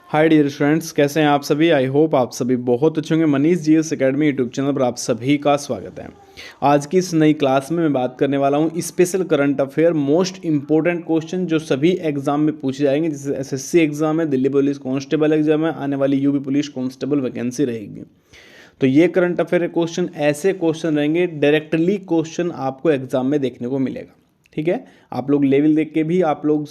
Hi dear students, कैसे हैं आप सभी। आई होप आप सभी बहुत अच्छे होंगे। Manish GS academy YouTube channel पर आप सभी का स्वागत है। आज की इस नई क्लास में मैं बात करने वाला हूं special current affair most important question जो सभी एग्जाम में पूछे जाएंगे। जैसे एसएससी एग्जाम है, दिल्ली पुलिस कांस्टेबल एग्जाम है, आने वाली यूपी पुलिस कांस्टेबल वैकेंसी रहेगी। तो ये करंट अफेयर क्वेश्चन ऐसे क्वेश्चन रहेंगे, डायरेक्टली क्वेश्चन आपको एग्जाम में देखने को मिलेगा। ठीक है, आप लोग लेवल देख के भी आप लोग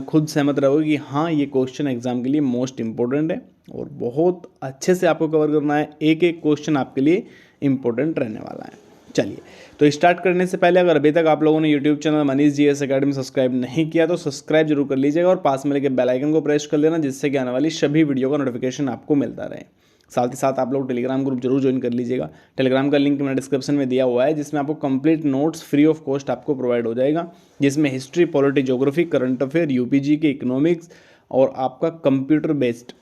खुद सहमत रहोगे कि हाँ ये क्वेश्चन एग्जाम के लिए मोस्ट इंपॉर्टेंट है और बहुत अच्छे से आपको कवर करना है। एक एक क्वेश्चन आपके लिए इंपॉर्टेंट रहने वाला है। चलिए, तो स्टार्ट करने से पहले अगर अभी तक आप लोगों ने YouTube channel Manish GS academy subscribe नहीं किया तो सब्सक्राइब जरूर कर लीजिएगा और पास में लगे बेल आइकन को प्रेस कर लेना, जिससे कि आने वाली सभी वीडियो का नोटिफिकेशन आपको मिलता रहे। साथ ही साथ आप लोग टेलीग्राम ग्रुप जरूर ज्वाइन कर लीजिएगा। टेलीग्राम का लिंक मैंने डिस्क्रिप्शन में दिया हुआ है, जिसमें आपको complete notes free of cost आपको प्रोवाइड हो जाएगा, जिसमें history, polity, geography, current affair, UPG के इकोनॉमिक्स और आपका कंप्यूटर बेस्ड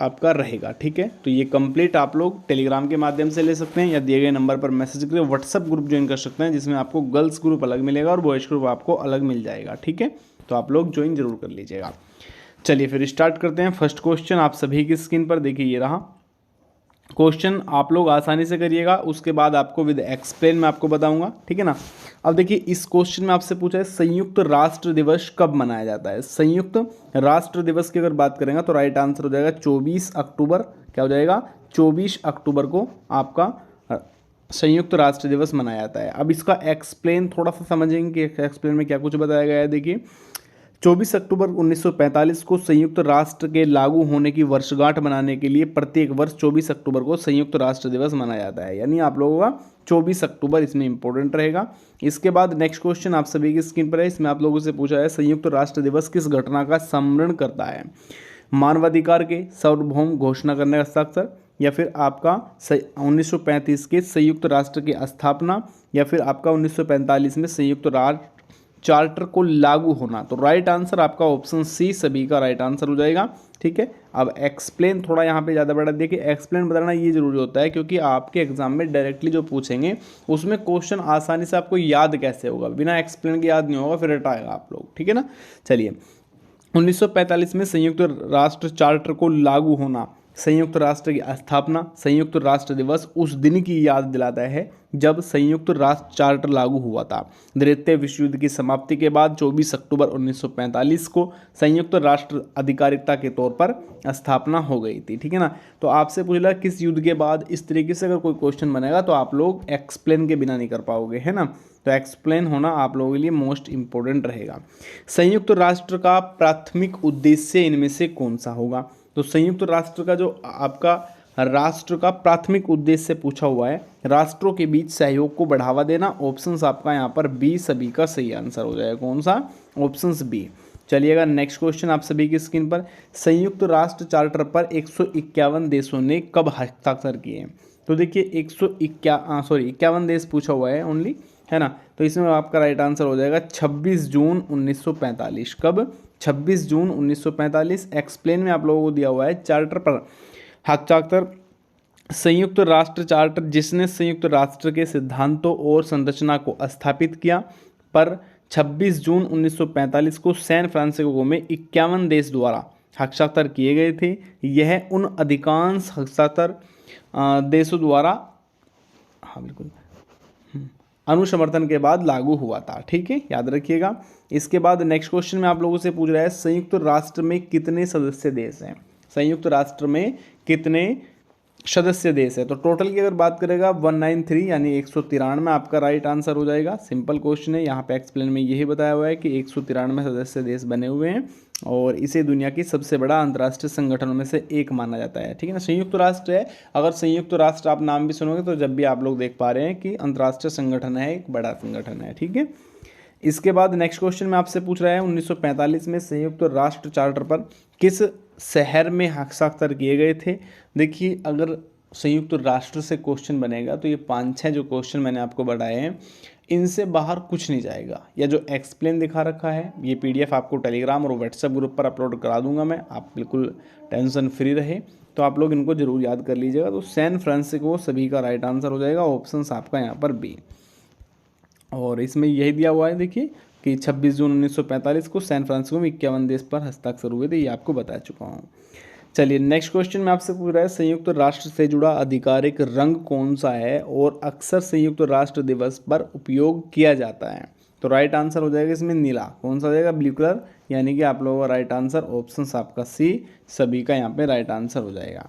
आपका रहेगा। ठीक है, तो ये कंप्लीट आप लोग टेलीग्राम के माध्यम से ले सकते हैं या दिए गए नंबर पर मैसेज करके व्हाट्सअप ग्रुप ज्वाइन कर सकते हैं, जिसमें आपको गर्ल्स ग्रुप अलग मिलेगा और बॉयज़ ग्रुप आपको अलग मिल जाएगा। ठीक है, तो आप लोग ज्वाइन जरूर कर लीजिएगा। चलिए फिर स्टार्ट करते हैं। फर्स्ट क्वेश्चन आप सभी की स्क्रीन पर देखिए, ये रहा क्वेश्चन। आप लोग आसानी से करिएगा, उसके बाद आपको विद एक्सप्लेन मैं आपको बताऊंगा। ठीक है ना। अब देखिए, इस क्वेश्चन में आपसे पूछा है संयुक्त राष्ट्र दिवस कब मनाया जाता है। संयुक्त राष्ट्र दिवस की अगर बात करेंगे तो राइट आंसर हो जाएगा 24 अक्टूबर। क्या हो जाएगा? 24 अक्टूबर को आपका संयुक्त राष्ट्र दिवस मनाया जाता है। अब इसका एक्सप्लेन थोड़ा सा समझेंगे कि एक्सप्लेन में क्या कुछ बताया गया है। देखिए, 24 अक्टूबर 1945 को संयुक्त राष्ट्र के लागू होने की वर्षगांठ मनाने के लिए प्रत्येक वर्ष 24 अक्टूबर को संयुक्त राष्ट्र दिवस मनाया जाता है। यानी आप लोगों का 24 अक्टूबर इसमें इंपॉर्टेंट रहेगा। इसके बाद नेक्स्ट क्वेश्चन आप सभी की स्क्रीन पर है। इसमें आप लोगों से पूछा है संयुक्त राष्ट्र दिवस किस घटना का स्मरण करता है। मानवाधिकार के सार्वभौम घोषणा करने का हस्ताक्षर, या फिर आपका 1935 के संयुक्त राष्ट्र की स्थापना, या फिर आपका 1945 में संयुक्त राष्ट्र चार्टर को लागू होना। तो राइट आंसर आपका ऑप्शन सी सभी का राइट आंसर हो जाएगा। ठीक है, अब एक्सप्लेन थोड़ा यहाँ पे ज़्यादा बड़ा देखिए, एक्सप्लेन बताना ये जरूरी होता है क्योंकि आपके एग्जाम में डायरेक्टली जो पूछेंगे उसमें क्वेश्चन आसानी से आपको याद कैसे होगा, बिना एक्सप्लेन के याद नहीं होगा, फिर हटाएगा आप लोग। ठीक है ना। चलिए, 1945 में संयुक्त राष्ट्र चार्टर को लागू होना, संयुक्त राष्ट्र की स्थापना, संयुक्त राष्ट्र दिवस उस दिन की याद दिलाता है जब संयुक्त राष्ट्र चार्टर लागू हुआ था। द्वितीय विश्व युद्ध की समाप्ति के बाद 24 अक्टूबर 1945 को संयुक्त राष्ट्र अधिकारिता के तौर पर स्थापना हो गई थी। ठीक है ना। तो आपसे पूछला किस युद्ध के बाद, इस तरीके से अगर कोई क्वेश्चन बनेगा तो आप लोग एक्सप्लेन के बिना नहीं कर पाओगे, है ना। तो एक्सप्लेन होना आप लोगों के लिए मोस्ट इंपॉर्टेंट रहेगा। संयुक्त राष्ट्र का प्राथमिक उद्देश्य इनमें से कौन सा होगा। तो संयुक्त राष्ट्र का जो आपका राष्ट्र का प्राथमिक उद्देश्य पूछा हुआ है, राष्ट्रों के बीच सहयोग को बढ़ावा देना। ऑप्शंस आपका यहाँ पर बी सभी का सही आंसर हो जाएगा। कौन सा? Options B. चलिएगा नेक्स्ट क्वेश्चन आप सभी की स्क्रीन पर। संयुक्त राष्ट्र चार्टर पर 151 देशों ने कब हस्ताक्षर किए। तो देखिए 51 देश पूछा हुआ है ओनली, है ना। तो इसमें आपका राइट आंसर हो जाएगा 26 जून 1945। कब? 26 जून 1945। एक्सप्लेन में आप लोगों को दिया हुआ है चार्टर पर हस्ताक्षर। संयुक्त राष्ट्र चार्टर जिसने संयुक्त राष्ट्र के सिद्धांतों और संरचना को स्थापित किया, पर 26 जून 1945 को सैन फ्रांसिस्को में 51 देश द्वारा हस्ताक्षर किए गए थे। यह उन अधिकांश हस्ताक्षर देशों द्वारा, हाँ बिल्कुल, अनुसमर्थन के बाद लागू हुआ था। ठीक है, याद रखिएगा। इसके बाद नेक्स्ट क्वेश्चन में आप लोगों से पूछ रहा है संयुक्त राष्ट्र में कितने सदस्य देश हैं। संयुक्त राष्ट्र में कितने सदस्य देश है। तो टोटल की अगर बात करेगा 193 यानी 193 आपका राइट आंसर हो जाएगा। सिंपल क्वेश्चन है, यहाँ पे एक्सप्लेन में यही बताया हुआ है कि 193 सदस्य देश बने हुए हैं और इसे दुनिया की सबसे बड़ा अंतर्राष्ट्रीय संगठनों में से एक माना जाता है। ठीक है ना। संयुक्त राष्ट्र है, अगर संयुक्त राष्ट्र आप नाम भी सुनोगे तो जब भी आप लोग देख पा रहे हैं कि अंतर्राष्ट्रीय संगठन है, एक बड़ा संगठन है। ठीक है। इसके बाद नेक्स्ट क्वेश्चन में आपसे पूछ रहा है 1945 में संयुक्त राष्ट्र चार्टर पर किस शहर में हस्ताक्षर किए गए थे। देखिए, अगर संयुक्त राष्ट्र से क्वेश्चन बनेगा तो ये 5-6 जो क्वेश्चन मैंने आपको बताए हैं इनसे बाहर कुछ नहीं जाएगा। या जो एक्सप्लेन दिखा रखा है ये पीडीएफ आपको टेलीग्राम और व्हाट्सएप ग्रुप पर अपलोड करा दूंगा मैं, आप बिल्कुल टेंशन फ्री रहे। तो आप लोग इनको जरूर याद कर लीजिएगा। तो सैन फ्रांसिस्को सभी का राइट आंसर हो जाएगा। ऑप्शन आपका यहाँ पर बी। और इसमें यही दिया हुआ है देखिए कि 26 जून 1945 को सैन फ्रांसिस्को में 51 देश पर हस्ताक्षर हुए थे, ये आपको बता चुका हूँ। चलिए नेक्स्ट क्वेश्चन में आपसे पूछ रहा है संयुक्त राष्ट्र से जुड़ा आधिकारिक रंग कौन सा है और अक्सर संयुक्त राष्ट्र दिवस पर उपयोग किया जाता है। तो राइट आंसर हो जाएगा इसमें नीला। कौन सा हो जाएगा? Blue colour. यानी कि आप लोगों का राइट आंसर ऑप्शन आपका सी सभी का यहाँ पे राइट आंसर हो जाएगा।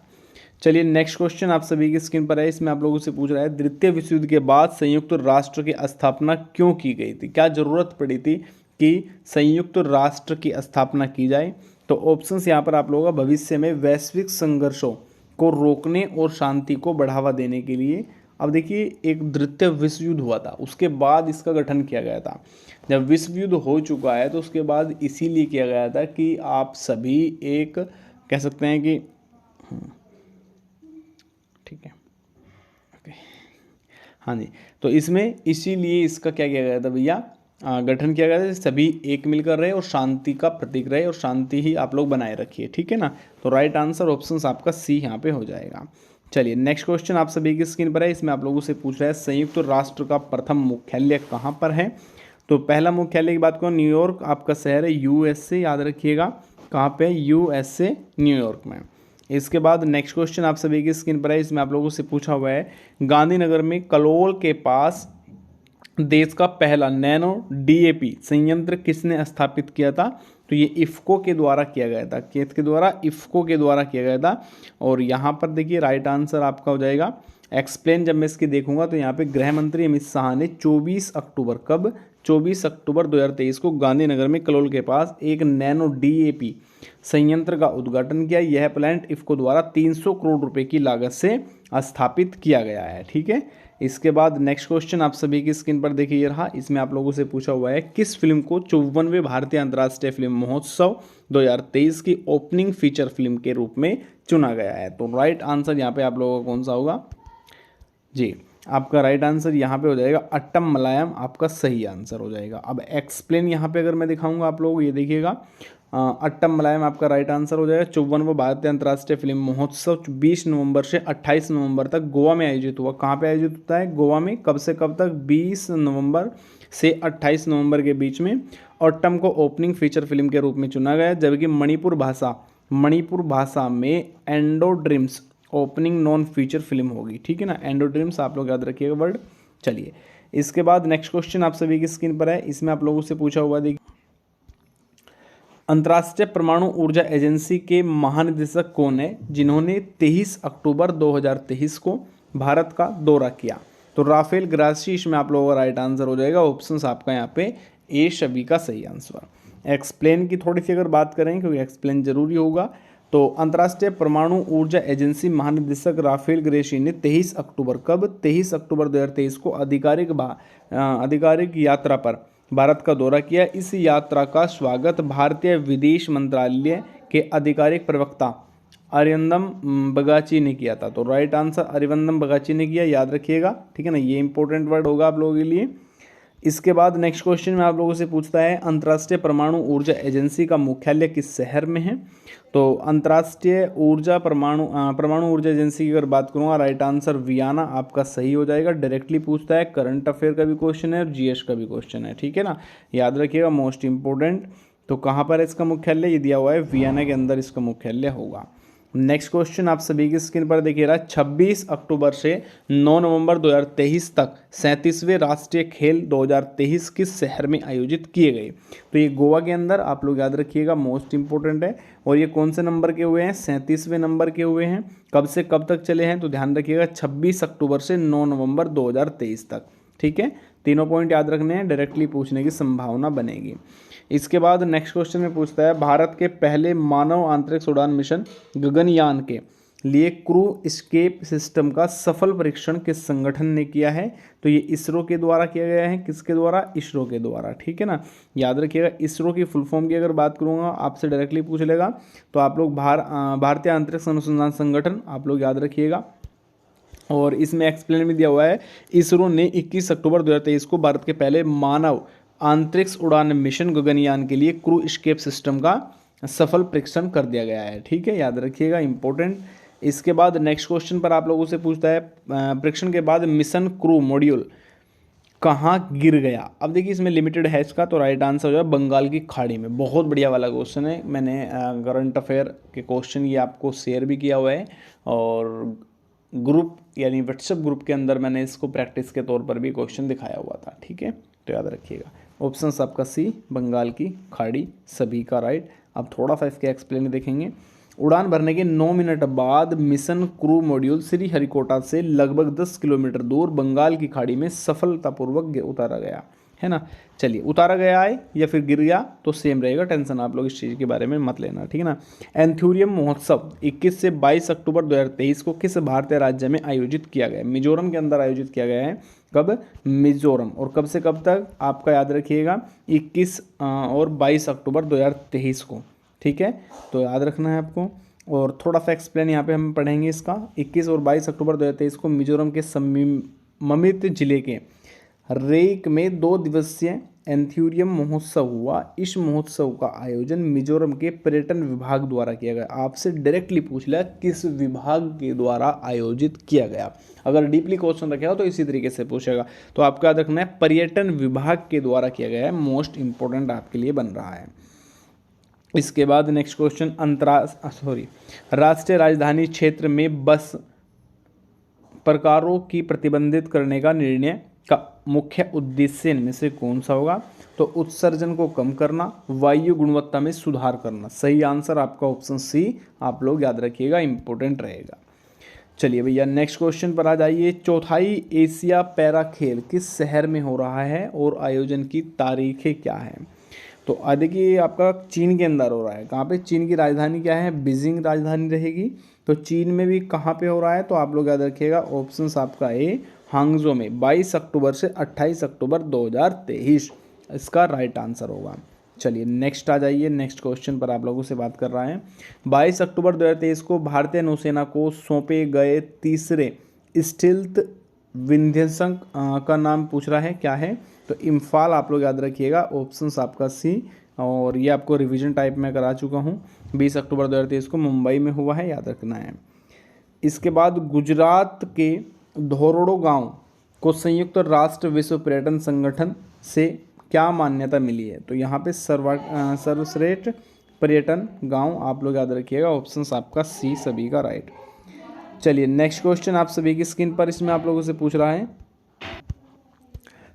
चलिए नेक्स्ट क्वेश्चन आप सभी की स्क्रीन पर है। इसमें आप लोगों से पूछ रहा है द्वितीय विश्व युद्ध के बाद संयुक्त राष्ट्र की स्थापना क्यों की गई थी? क्या जरूरत पड़ी थी कि संयुक्त राष्ट्र की स्थापना की जाए? तो ऑप्शंस यहाँ पर आप लोगों का भविष्य में वैश्विक संघर्षों को रोकने और शांति को बढ़ावा देने के लिए। अब देखिए एक द्वितीय विश्व युद्ध हुआ था, उसके बाद इसका गठन किया गया था। जब विश्व युद्ध हो चुका है तो उसके बाद इसीलिए किया गया था कि आप सभी एक कह सकते हैं कि ठीक है ओके हाँ जी, तो इसमें इसीलिए इसका क्या किया गया था भैया, गठन किया गया था। सभी एक मिलकर रहे और शांति का प्रतीक रहे और शांति ही आप लोग बनाए रखिए, ठीक है ना। तो राइट आंसर ऑप्शन आपका सी यहाँ पे हो जाएगा। चलिए नेक्स्ट क्वेश्चन आप सभी की स्क्रीन पर है। इसमें आप लोगों से पूछ रहा है संयुक्त राष्ट्र का प्रथम मुख्यालय कहाँ पर है? तो पहला मुख्यालय की बात करो, न्यूयॉर्क आपका शहर है, यूएसए, याद रखिएगा। कहाँ पे? यूएसए, न्यूयॉर्क में। इसके बाद नेक्स्ट क्वेश्चन आप सभी की स्क्रीन पर है। इसमें आप लोगों से पूछा हुआ है गांधीनगर में कलोल के पास देश का पहला नैनो डीएपी संयंत्र किसने स्थापित किया था? तो ये इफ्को के द्वारा किया गया था। किसके द्वारा? इफ्को के द्वारा किया गया था। और यहाँ पर देखिए राइट आंसर आपका हो जाएगा एक्सप्लेन। जब मैं इसकी देखूंगा तो यहाँ पे गृह मंत्री अमित शाह ने 24 अक्टूबर, कब? 24 अक्टूबर 2023 को गांधीनगर में कलोल के पास एक नैनो डीएपी संयंत्र का उद्घाटन किया। यह प्लांट इफ्को द्वारा 300 करोड़ रुपए की लागत से स्थापित किया गया है, ठीक है। इसके बाद नेक्स्ट क्वेश्चन आप सभी की स्क्रीन पर देखिए रहा। इसमें आप लोगों से पूछा हुआ है किस फिल्म को 54वें भारतीय अंतर्राष्ट्रीय फिल्म महोत्सव 2023 की ओपनिंग फीचर फिल्म के रूप में चुना गया है? तो राइट आंसर यहाँ पे आप लोगों का कौन सा होगा जी? आपका राइट आंसर यहाँ पे हो जाएगा अट्टम मलायम, आपका सही आंसर हो जाएगा। अब एक्सप्लेन यहाँ पे अगर मैं दिखाऊंगा आप लोग, ये देखिएगा अट्टम मलायम आपका राइट आंसर हो जाएगा। 54वां भारतीय अंतर्राष्ट्रीय फिल्म महोत्सव 20 नवंबर से 28 नवंबर तक गोवा में आयोजित हुआ। कहाँ पे आयोजित होता है? गोवा में। कब से कब तक? 20 नवंबर से 28 नवंबर के बीच में। अट्टम को ओपनिंग फीचर फिल्म के रूप में चुना गया, जबकि मणिपुर भाषा में endo dreams opening non feature film होगी, ठीक है ना। एंडो ड्रीम्स आप लोग याद रखिएगा वर्ड। चलिए इसके बाद नेक्स्ट क्वेश्चन आप सभी की स्क्रीन पर है। इसमें आप लोगों से पूछा हुआ देखिए अंतर्राष्ट्रीय परमाणु ऊर्जा एजेंसी के महानिदेशक कौन है जिन्होंने 23 अक्टूबर 2023 को भारत का दौरा किया? तो राफेल ग्रासी इसमें आप लोगों का राइट आंसर हो जाएगा। ऑप्शंस आपका यहाँ पे ए सभी का सही आंसर। एक्सप्लेन की थोड़ी सी अगर बात करें, क्योंकि एक्सप्लेन जरूरी होगा, तो अंतर्राष्ट्रीय परमाणु ऊर्जा एजेंसी महानिदेशक राफेल ग्रेसी ने 23 अक्टूबर, कब? 23 अक्टूबर 2023 को आधिकारिक यात्रा पर भारत का दौरा किया। इस यात्रा का स्वागत भारतीय विदेश मंत्रालय के आधिकारिक प्रवक्ता अरिंदम बगाची ने किया था। तो राइट आंसर अरिंदम बगाची ने किया, याद रखिएगा, ठीक है ना। ये इंपॉर्टेंट वर्ड होगा आप लोगों के लिए। इसके बाद नेक्स्ट क्वेश्चन में आप लोगों से पूछता है अंतर्राष्ट्रीय परमाणु ऊर्जा एजेंसी का मुख्यालय किस शहर में है? तो अंतर्राष्ट्रीय परमाणु ऊर्जा एजेंसी की अगर बात करूँगा, राइट आंसर वियना आपका सही हो जाएगा। डायरेक्टली पूछता है, करंट अफेयर का भी क्वेश्चन है और जीएस का भी क्वेश्चन है, ठीक है ना, याद रखिएगा, मोस्ट इंपॉर्टेंट। तो कहाँ पर है इसका मुख्यालय? ये दिया हुआ है वियना के अंदर इसका मुख्यालय होगा। नेक्स्ट क्वेश्चन आप सभी की स्क्रीन पर देखिए रहा, 26 अक्टूबर से 9 नवंबर 2023 तक 37वें राष्ट्रीय खेल 2023 किस शहर में आयोजित किए गए? तो ये गोवा के अंदर, आप लोग याद रखिएगा, मोस्ट इंपोर्टेंट है। और ये कौन से नंबर के हुए हैं? 37वें नंबर के हुए हैं। कब से कब तक चले हैं? तो ध्यान रखिएगा 26 अक्टूबर से 9 नवंबर 2023 तक, ठीक है। तीनों पॉइंट याद रखने हैं, डायरेक्टली पूछने की संभावना बनेगी। इसके बाद नेक्स्ट क्वेश्चन में पूछता है भारत के पहले मानव अंतरिक्ष उड़ान मिशन गगनयान के लिए क्रू एस्केप सिस्टम का सफल परीक्षण किस संगठन ने किया है? तो ये इसरो के द्वारा किया गया है। किसके द्वारा? इसरो के द्वारा, ठीक है ना, याद रखिएगा। इसरो की फुल फॉर्म की अगर बात करूँगा, आपसे डायरेक्टली पूछ लेगा, तो आप लोग भारतीय अंतरिक्ष अनुसंधान संगठन आप लोग याद रखिएगा। और इसमें एक्सप्लेन भी दिया हुआ है, इसरो ने 21 अक्टूबर 2023 को भारत के पहले मानव अंतरिक्ष उड़ान मिशन गगनयान के लिए क्रू एस्केप सिस्टम का सफल परीक्षण कर दिया गया है, ठीक है, याद रखिएगा, इंपॉर्टेंट। इसके बाद नेक्स्ट क्वेश्चन पर आप लोगों से पूछता है परीक्षण के बाद मिशन क्रू मॉड्यूल कहाँ गिर गया। अब देखिए इसमें लिमिटेड है इसका, तो राइट आंसर हो जाए बंगाल की खाड़ी में। बहुत बढ़िया वाला क्वेश्चन है, मैंने करंट अफेयर के क्वेश्चन ये आपको शेयर भी किया हुआ है, और ग्रुप यानी व्हाट्सएप ग्रुप के अंदर मैंने इसको प्रैक्टिस के तौर पर भी क्वेश्चन दिखाया हुआ था, ठीक है। तो याद रखिएगा ऑप्शन आपका सी बंगाल की खाड़ी सभी का राइट। अब थोड़ा सा इसके एक्सप्लेन देखेंगे। उड़ान भरने के 9 मिनट बाद मिशन क्रू मॉड्यूल श्रीहरिकोटा से लगभग 10 किलोमीटर दूर बंगाल की खाड़ी में सफलतापूर्वक उतारा गया, है ना। चलिए उतारा गया है या फिर गिर गया तो सेम रहेगा, टेंशन आप लोग इस चीज़ के बारे में मत लेना, ठीक है ना। एंथ्यूरियम महोत्सव 21 से 22 अक्टूबर 2023 को किस भारतीय राज्य में आयोजित किया गया। मिजोरम के अंदर आयोजित किया गया है। कब? मिजोरम। और कब से कब तक आपका याद रखिएगा 21 और 22 अक्टूबर 2023 को, ठीक है। तो याद रखना है आपको। और थोड़ा सा एक्सप्लेन यहाँ पे हम पढ़ेंगे इसका। 21 और 22 अक्टूबर 2023 को मिजोरम के ममित जिले के रेक में 2 दिवसीय एंथ्यूरियम महोत्सव हुआ। इस महोत्सव का आयोजन मिजोरम के पर्यटन विभाग द्वारा किया गया। आपसे डायरेक्टली पूछ लिया किस विभाग के द्वारा आयोजित किया गया। अगर डीपली क्वेश्चन रखा हो तो इसी तरीके से पूछेगा। तो आपको याद रखना है पर्यटन विभाग के द्वारा किया गया है, मोस्ट इंपॉर्टेंट आपके लिए बन रहा है। इसके बाद नेक्स्ट क्वेश्चन राष्ट्रीय राजधानी क्षेत्र में बस प्रकारों की प्रतिबंधित करने का निर्णय का मुख्य उद्देश्य इनमें से कौन सा होगा। तो उत्सर्जन को कम करना, वायु गुणवत्ता में सुधार करना। सही आंसर आपका ऑप्शन सी आप लोग याद रखिएगा, इंपॉर्टेंट रहेगा। चलिए भैया नेक्स्ट क्वेश्चन पर आ जाइए। चौथाई एशिया पैरा खेल किस शहर में हो रहा है और आयोजन की तारीखें क्या हैं। तो देखिए आपका चीन के अंदर हो रहा है। कहाँ पे? चीन की राजधानी क्या है? बीजिंग राजधानी रहेगी। तो चीन में भी कहाँ पे हो रहा है? तो आप लोग याद रखिएगा ऑप्शंस आपका ए हांगजो में 22 अक्टूबर से 28 अक्टूबर 2023 इसका राइट आंसर होगा। चलिए नेक्स्ट आ जाइए। नेक्स्ट क्वेश्चन पर आप लोगों से बात कर रहा है। 22 अक्टूबर 2023 को भारतीय नौसेना को सौंपे गए तीसरे स्टील्थ विध्वंसक का नाम पूछ रहा है, क्या है? तो इम्फाल आप लोग याद रखिएगा, ऑप्शंस आपका सी। और ये आपको रिवीजन टाइप में करा चुका हूँ। 20 अक्टूबर 2023 को मुंबई में हुआ है, याद रखना है। इसके बाद गुजरात के धोरडो गांव को संयुक्त राष्ट्र विश्व पर्यटन संगठन से क्या मान्यता मिली है। तो यहाँ पे सर्वश्रेष्ठ पर्यटन गांव आप लोग याद रखिएगा, ऑप्शंस आपका सी सभी का राइट। चलिए नेक्स्ट क्वेश्चन आप सभी की स्क्रीन पर इसमें आप लोगों से पूछ रहा है।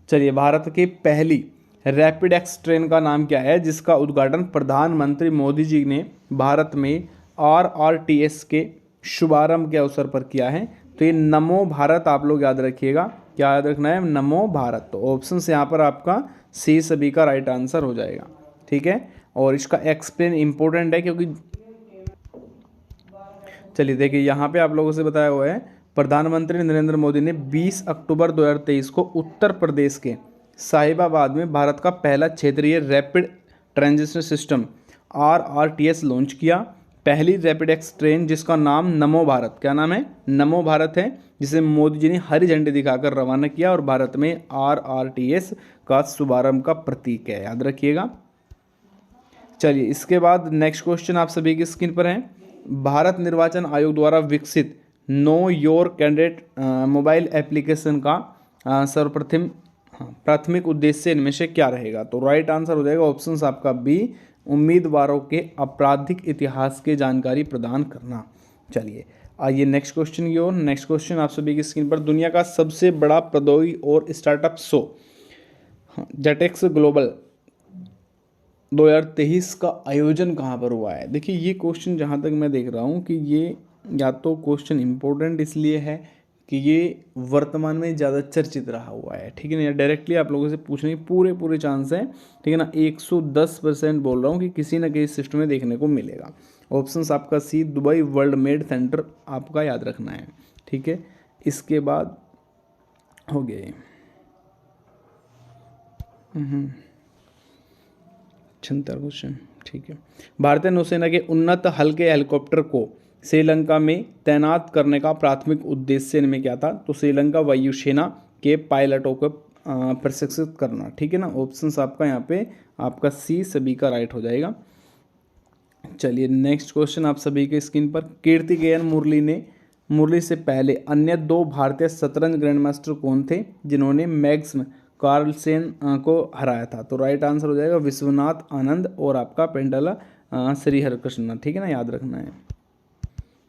चलिए भारत की पहली रैपिड एक्स ट्रेन का नाम क्या है जिसका उद्घाटन प्रधानमंत्री मोदी जी ने भारत में RRTS के शुभारंभ के अवसर पर किया है। तो ये नमो भारत आप लोग याद रखिएगा, क्या याद रखना है? नमो भारत। तो ऑप्शन से यहाँ पर आपका सी सभी का राइट आंसर हो जाएगा, ठीक है। और इसका एक्सप्लेन इंपॉर्टेंट है क्योंकि चलिए देखिए यहाँ पे आप लोगों से बताया हुआ है प्रधानमंत्री नरेंद्र मोदी ने 20 अक्टूबर 2023 को उत्तर प्रदेश के साहिबाबाद में भारत का पहला क्षेत्रीय rapid transition system RRTS launch किया। पहली रैपिड एक्स ट्रेन जिसका नाम नमो भारत, क्या नाम है? नमो भारत है, जिसे मोदी जी ने हरी झंडी दिखाकर रवाना किया और भारत में RRTS का शुभारंभ का प्रतीक है, याद रखिएगा। चलिए इसके बाद नेक्स्ट क्वेश्चन आप सभी की स्क्रीन पर है। भारत निर्वाचन आयोग द्वारा विकसित know your candidate mobile application का सर्वप्रथम प्राथमिक उद्देश्य इनमें से क्या रहेगा। तो राइट आंसर हो जाएगा ऑप्शंस आपका बी, उम्मीदवारों के आपराधिक इतिहास की जानकारी प्रदान करना। चलिए आइए नेक्स्ट क्वेश्चन की ओर। नेक्स्ट क्वेश्चन आप सभी की स्क्रीन पर। दुनिया का सबसे बड़ा प्रौद्योगिकी और स्टार्टअप शो जेटेक्स ग्लोबल 2023 का आयोजन कहाँ पर हुआ है। देखिए ये क्वेश्चन जहाँ तक मैं देख रहा हूँ कि ये या तो क्वेश्चन इम्पोर्टेंट इसलिए है कि ये वर्तमान में ज़्यादा चर्चित रहा हुआ है, ठीक है ना। डायरेक्टली आप लोगों से पूछने की पूरे चांस हैं, ठीक है ना। 110% बोल रहा हूँ कि किसी न किसी सिस्टम में देखने को मिलेगा। ऑप्शंस आपका सी दुबई वर्ल्ड मेड सेंटर आपका याद रखना है, ठीक है। इसके बाद हो गए 76 क्वेश्चन, ठीक है। भारतीय नौसेना के उन्नत हल्के हेलीकॉप्टर को श्रीलंका में तैनात करने का प्राथमिक उद्देश्य इनमें क्या था। तो श्रीलंका वायुसेना के पायलटों को प्रशिक्षित करना, ठीक है ना। ऑप्शंस आपका यहाँ पे आपका सी सभी का राइट हो जाएगा। चलिए नेक्स्ट क्वेश्चन आप सभी के स्क्रीन पर। कीर्तिकेयन मुरली से पहले अन्य 2 भारतीय शतरंज ग्रैंड मास्टर कौन थे जिन्होंने मैग्स कार्लसेन को हराया था। तो राइट आंसर हो जाएगा विश्वनाथ आनंद और आपका पेंडला श्री हरिकृष्ण, ठीक है ना, याद रखना है।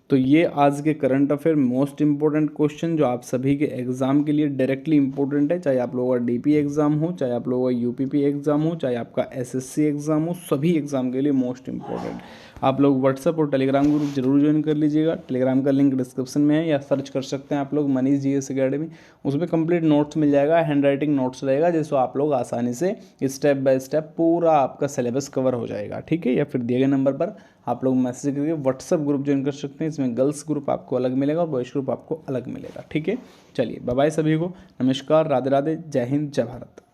तो ये आज के current affair most important question जो आप सभी के एग्जाम के लिए डायरेक्टली इंपॉर्टेंट है, चाहे आप लोगों का डीपी एग्जाम हो, चाहे आप लोगों का यूपीपी एग्जाम हो, चाहे आपका एसएससी एग्जाम हो, सभी एग्जाम के लिए मोस्ट इंपॉर्टेंट। आप लोग व्हाट्सअप और टेलीग्राम ग्रुप जरूर ज्वाइन कर लीजिएगा। टेलीग्राम का लिंक डिस्क्रिप्शन में है या सर्च कर सकते हैं आप लोग मनीष जीएस एकेडमी, उसमें कंप्लीट नोट्स मिल जाएगा, हैंड राइटिंग नोट्स रहेगा, जिसको आप लोग आसानी से स्टेप बाय स्टेप पूरा आपका सिलेबस कवर हो जाएगा, ठीक है। या फिर दिए गए नंबर पर आप लोग मैसेज करके व्हाट्सअप ग्रुप ज्वाइन कर सकते हैं। इसमें गर्ल्स ग्रुप आपको अलग मिलेगा और बॉयज़ ग्रुप आपको अलग मिलेगा, ठीक है। चलिए बाय बाय सभी को, नमस्कार, राधे राधे, जय हिंद, जय भारत।